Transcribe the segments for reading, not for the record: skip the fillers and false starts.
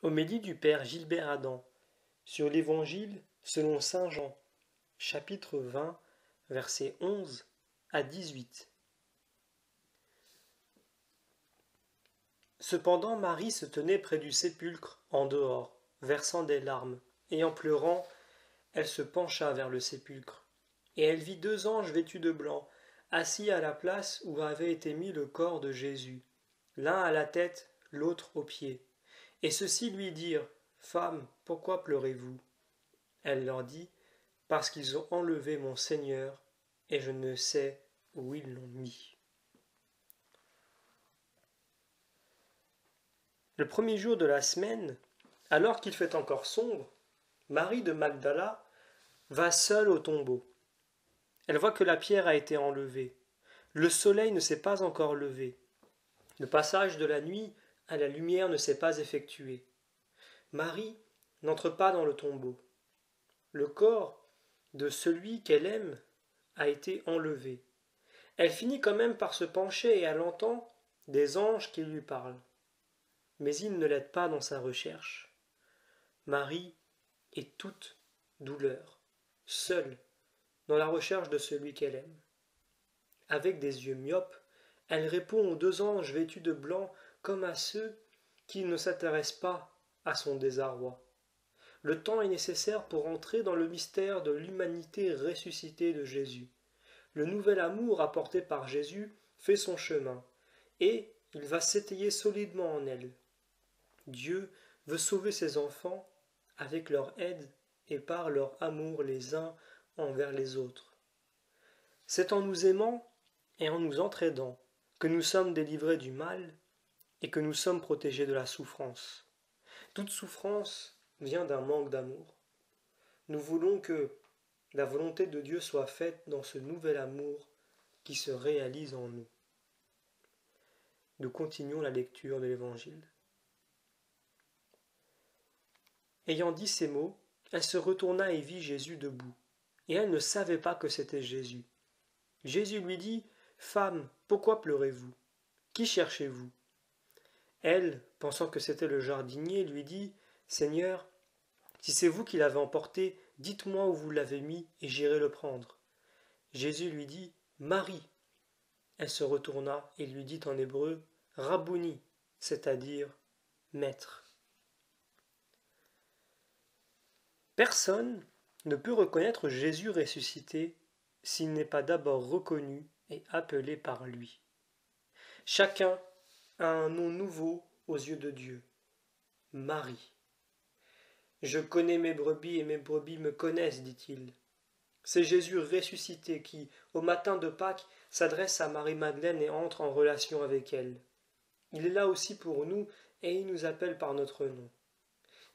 Homélie du Père Gilbert Adam sur l'Évangile selon saint Jean, chapitre 20, versets 11 à 18. Cependant Marie se tenait près du sépulcre en dehors, versant des larmes, et en pleurant, elle se pencha vers le sépulcre. Et elle vit deux anges vêtus de blanc, assis à la place où avait été mis le corps de Jésus, l'un à la tête, l'autre aux pieds. Et ceux-ci lui dirent, Femmes, pourquoi pleurez-vous? Elle leur dit, Parce qu'ils ont enlevé mon Seigneur, et je ne sais où ils l'ont mis. Le premier jour de la semaine, alors qu'il fait encore sombre, Marie de Magdala va seule au tombeau. Elle voit que la pierre a été enlevée. Le soleil ne s'est pas encore levé. Le passage de la nuit à la lumière ne s'est pas effectué. Marie n'entre pas dans le tombeau. Le corps de celui qu'elle aime a été enlevé. Elle finit quand même par se pencher et elle entend des anges qui lui parlent. Mais ils ne l'aident pas dans sa recherche. Marie est toute douleur, seule, dans la recherche de celui qu'elle aime. Avec des yeux myopes, elle répond aux deux anges vêtus de blanc comme à ceux qui ne s'intéressent pas à son désarroi. Le temps est nécessaire pour entrer dans le mystère de l'humanité ressuscitée de Jésus. Le nouvel amour apporté par Jésus fait son chemin, et il va s'étayer solidement en elle. Dieu veut sauver ses enfants avec leur aide et par leur amour les uns envers les autres. C'est en nous aimant et en nous entraidant que nous sommes délivrés du mal et que nous sommes protégés de la souffrance. Toute souffrance vient d'un manque d'amour. Nous voulons que la volonté de Dieu soit faite dans ce nouvel amour qui se réalise en nous. Nous continuons la lecture de l'Évangile. Ayant dit ces mots, elle se retourna et vit Jésus debout, et elle ne savait pas que c'était Jésus. Jésus lui dit, Femme, pourquoi pleurez-vous? Qui cherchez-vous? Elle, pensant que c'était le jardinier, lui dit, Seigneur, si c'est vous qui l'avez emporté, dites-moi où vous l'avez mis, et j'irai le prendre. Jésus lui dit, Marie. Elle se retourna et lui dit en hébreu, Rabouni, c'est-à-dire Maître. Personne ne peut reconnaître Jésus ressuscité s'il n'est pas d'abord reconnu et appelé par lui. Chacun a un nom nouveau aux yeux de Dieu. Marie. Je connais mes brebis et mes brebis me connaissent, dit-il. C'est Jésus ressuscité qui, au matin de Pâques, s'adresse à Marie-Madeleine et entre en relation avec elle. Il est là aussi pour nous et il nous appelle par notre nom.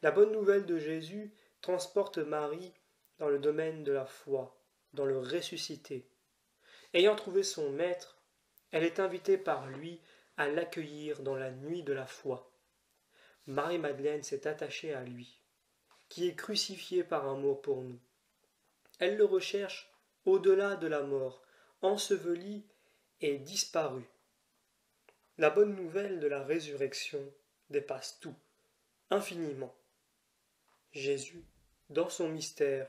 La bonne nouvelle de Jésus transporte Marie dans le domaine de la foi, dans le ressuscité. Ayant trouvé son maître, elle est invitée par lui à l'accueillir dans la nuit de la foi. Marie-Madeleine s'est attachée à lui, qui est crucifié par amour pour nous. Elle le recherche au-delà de la mort, enseveli et disparu. La bonne nouvelle de la résurrection dépasse tout, infiniment. Jésus, dans son mystère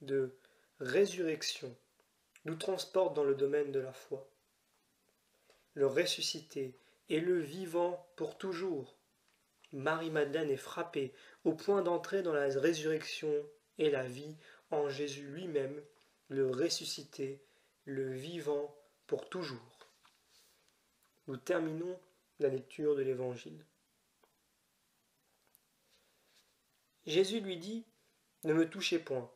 de résurrection, nous transporte dans le domaine de la foi. Le ressuscité est le vivant pour toujours. Marie-Madeleine est frappée au point d'entrer dans la résurrection et la vie en Jésus lui-même, le ressuscité, le vivant pour toujours. Nous terminons la lecture de l'Évangile. Jésus lui dit, Ne me touchez point,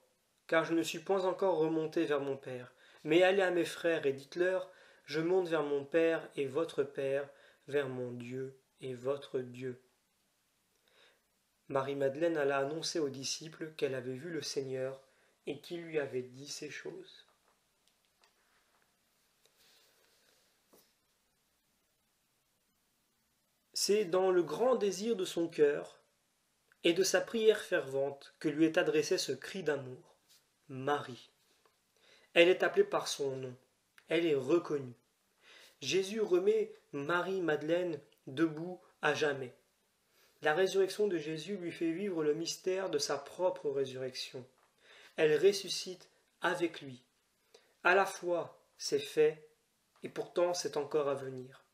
car je ne suis point encore remonté vers mon Père, mais allez à mes frères et dites-leur, Je monte vers mon Père et votre Père, vers mon Dieu et votre Dieu. Marie-Madeleine alla annoncer aux disciples qu'elle avait vu le Seigneur et qu'il lui avait dit ces choses. C'est dans le grand désir de son cœur et de sa prière fervente que lui est adressé ce cri d'amour. Marie. Elle est appelée par son nom. Elle est reconnue. Jésus remet Marie-Madeleine debout à jamais. La résurrection de Jésus lui fait vivre le mystère de sa propre résurrection. Elle ressuscite avec lui. À la fois, c'est fait, et pourtant c'est encore à venir.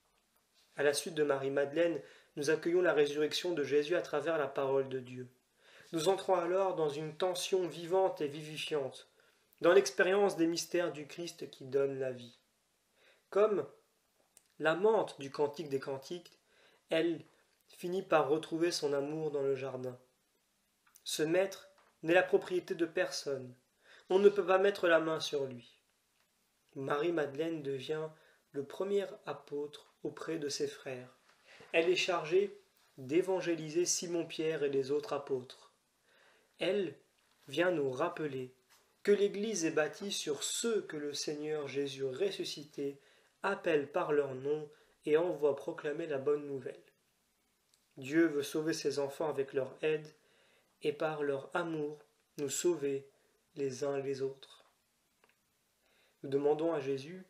À la suite de Marie-Madeleine, nous accueillons la résurrection de Jésus à travers la parole de Dieu. Nous entrons alors dans une tension vivante et vivifiante, dans l'expérience des mystères du Christ qui donne la vie. Comme l'amante du Cantique des Cantiques, elle finit par retrouver son amour dans le jardin. Ce maître n'est la propriété de personne. On ne peut pas mettre la main sur lui. Marie-Madeleine devient le premier apôtre auprès de ses frères. Elle est chargée d'évangéliser Simon-Pierre et les autres apôtres. Elle vient nous rappeler que l'Église est bâtie sur ceux que le Seigneur Jésus ressuscité appelle par leur nom et envoie proclamer la bonne nouvelle. Dieu veut sauver ses enfants avec leur aide et par leur amour nous sauver les uns les autres. Nous demandons à Jésus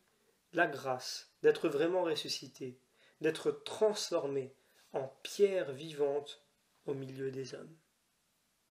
la grâce d'être vraiment ressuscité, d'être transformé en pierre vivante au milieu des hommes.